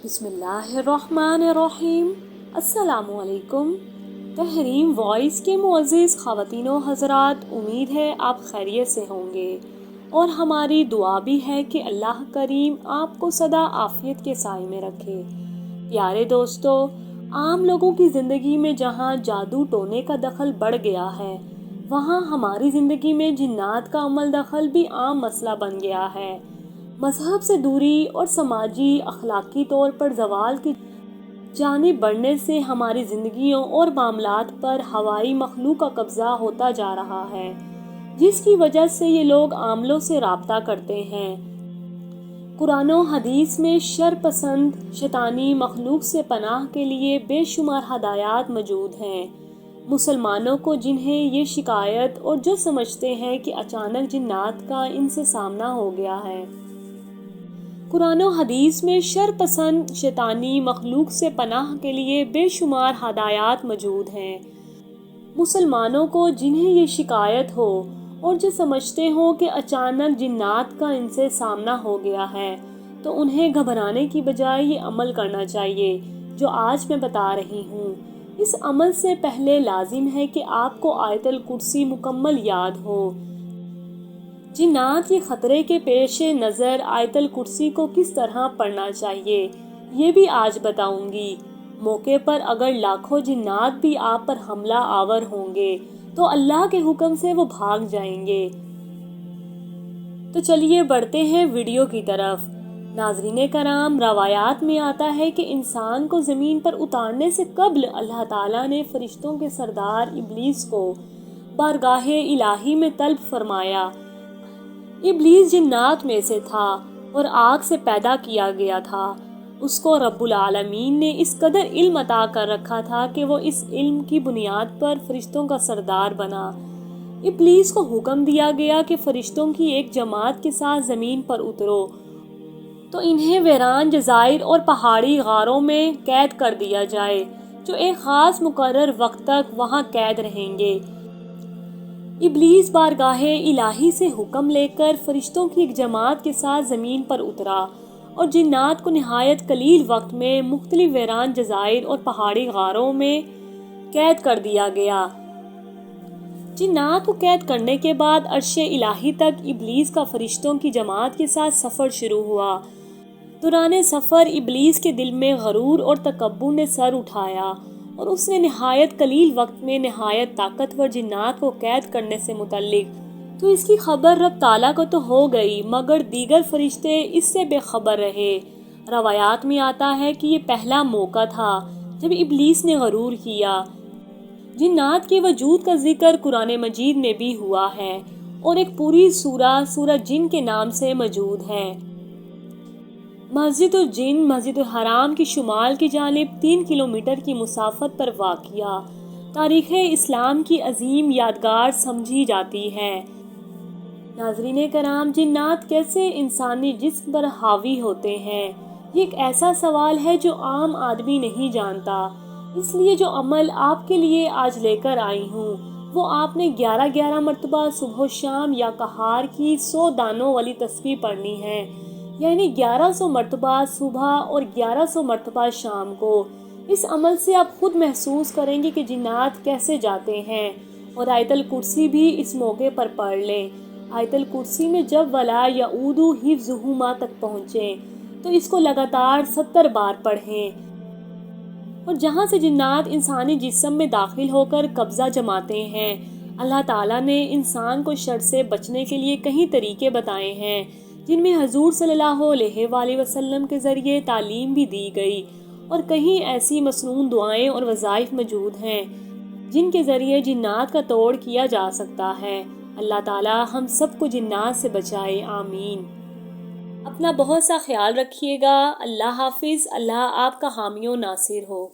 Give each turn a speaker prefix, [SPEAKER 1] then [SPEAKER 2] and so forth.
[SPEAKER 1] بسم اللہ الرحمن الرحیم۔ السلام علیکم۔ تحریم وائس کے معزز خواتین و حضرات، امید ہے آپ خیریت سے ہوں گے اور ہماری دعا بھی ہے کہ اللہ کریم آپ کو سدا عافیت کے سائے میں رکھے۔ پیارے دوستو، عام لوگوں کی زندگی میں جہاں جادو ٹونے کا دخل بڑھ گیا ہے، وہاں ہماری زندگی میں جنات کا عمل دخل بھی عام مسئلہ بن گیا ہے۔ مذہب سے دوری اور سماجی اخلاقی طور پر زوال کی جانب بڑھنے سے ہماری زندگیوں اور معاملات پر ہوائی مخلوق کا قبضہ ہوتا جا رہا ہے، جس کی وجہ سے یہ لوگ عاملوں سے رابطہ کرتے ہیں۔ قرآن و حدیث میں شر پسند شیطانی مخلوق سے پناہ کے لیے بے شمار ہدایات موجود ہیں۔ مسلمانوں کو جنہیں یہ شکایت اور جو سمجھتے ہیں کہ اچانک جنات کا ان سے سامنا ہو گیا ہے، قرآن و حدیث میں شر پسند شیطانی مخلوق سے پناہ کے لیے بے شمار ہدایات موجود ہیں۔ مسلمانوں کو جنہیں یہ شکایت ہو اور جو سمجھتے ہوں کہ اچانک جنات کا ان سے سامنا ہو گیا ہے، تو انہیں گھبرانے کی بجائے یہ عمل کرنا چاہیے جو آج میں بتا رہی ہوں۔ اس عمل سے پہلے لازم ہے کہ آپ کو آیت الکرسی مکمل یاد ہو۔ جنات کے خطرے کے پیش نظر آیت الکرسی کو کس طرح پڑھنا چاہیے، یہ بھی آج بتاؤں گی۔ موقع پر اگر لاکھوں جنات بھی آپ پر حملہ آور ہوں گے تو اللہ کے حکم سے وہ بھاگ جائیں گے۔ تو چلیے بڑھتے ہیں ویڈیو کی طرف۔ ناظرین کرام، روایات میں آتا ہے کہ انسان کو زمین پر اتارنے سے قبل اللہ تعالیٰ نے فرشتوں کے سردار ابلیس کو بارگاہ الہی میں طلب فرمایا۔ ابلیس جنات میں سے تھا اور آگ سے پیدا کیا گیا تھا۔ اس کو رب العالمین نے اس قدر علم عطا کر رکھا تھا کہ وہ اس علم کی بنیاد پر فرشتوں کا سردار بنا۔ ابلیس کو حکم دیا گیا کہ فرشتوں کی ایک جماعت کے ساتھ زمین پر اترو تو انہیں ویران جزائر اور پہاڑی غاروں میں قید کر دیا جائے، جو ایک خاص مقرر وقت تک وہاں قید رہیں گے۔ ابلیس بارگاہ الہی سے حکم لے کر فرشتوں کی ایک جماعت کے ساتھ زمین پر اترا اور جنات کو نہایت قلیل وقت میں مختلف ویران جزائر اور پہاڑی غاروں میں قید کر دیا گیا۔ جنات کو قید کرنے کے بعد عرش الہی تک ابلیس کا فرشتوں کی جماعت کے ساتھ سفر شروع ہوا۔ دوران سفر ابلیس کے دل میں غرور اور تکبر نے سر اٹھایا اور اس نے نہایت قلیل وقت میں نہایت طاقتور جنات کو قید کرنے سے متعلق تو اس کی خبر رب تعالیٰ کو تو ہو گئی، مگر دیگر فرشتے اس سے بے خبر رہے۔ روایات میں آتا ہے کہ یہ پہلا موقع تھا جب ابلیس نے غرور کیا۔ جنات کے وجود کا ذکر قرآن مجید میں بھی ہوا ہے اور ایک پوری سورہ جن کے نام سے موجود ہے۔ مسجد الجن مسجد الحرام کی شمال کی جانب 3 کلومیٹر کی مسافت پر واقع تاریخ اسلام کی عظیم یادگار سمجھی جاتی ہے۔ ناظرین کرام، جنات کیسے انسانی جسم پر حاوی ہوتے ہیں، یہ ایک ایسا سوال ہے جو عام آدمی نہیں جانتا۔ اس لیے جو عمل آپ کے لیے آج لے کر آئی ہوں، وہ آپ نے 11 مرتبہ صبح و شام یا کہار کی 100 دانوں والی تسبیح پڑھنی ہے، یعنی 1100 مرتبہ صبح اور 1100 مرتبہ شام کو۔ اس عمل سے آپ خود محسوس کریں گے کہ جنات کیسے جاتے ہیں، اور آیت الکرسی بھی اس موقع پر پڑھ لیں۔ آیت الکرسی میں جب ولا یعود حفظہما تک پہنچیں تو اس کو لگاتار 70 بار پڑھیں، اور جہاں سے جنات انسانی جسم میں داخل ہو کر قبضہ جماتے ہیں، اللہ تعالیٰ نے انسان کو شر سے بچنے کے لیے کئی طریقے بتائے ہیں، جن میں حضور صلی اللہ علیہ وآلہ وسلم کے ذریعے تعلیم بھی دی گئی، اور کہیں ایسی مسنون دعائیں اور وظائف موجود ہیں جن کے ذریعے جنات کا توڑ کیا جا سکتا ہے۔ اللہ تعالیٰ ہم سب کو جنات سے بچائے، آمین۔ اپنا بہت سا خیال رکھیے گا۔ اللہ حافظ۔ اللہ آپ کا حامی و ناصر ہو۔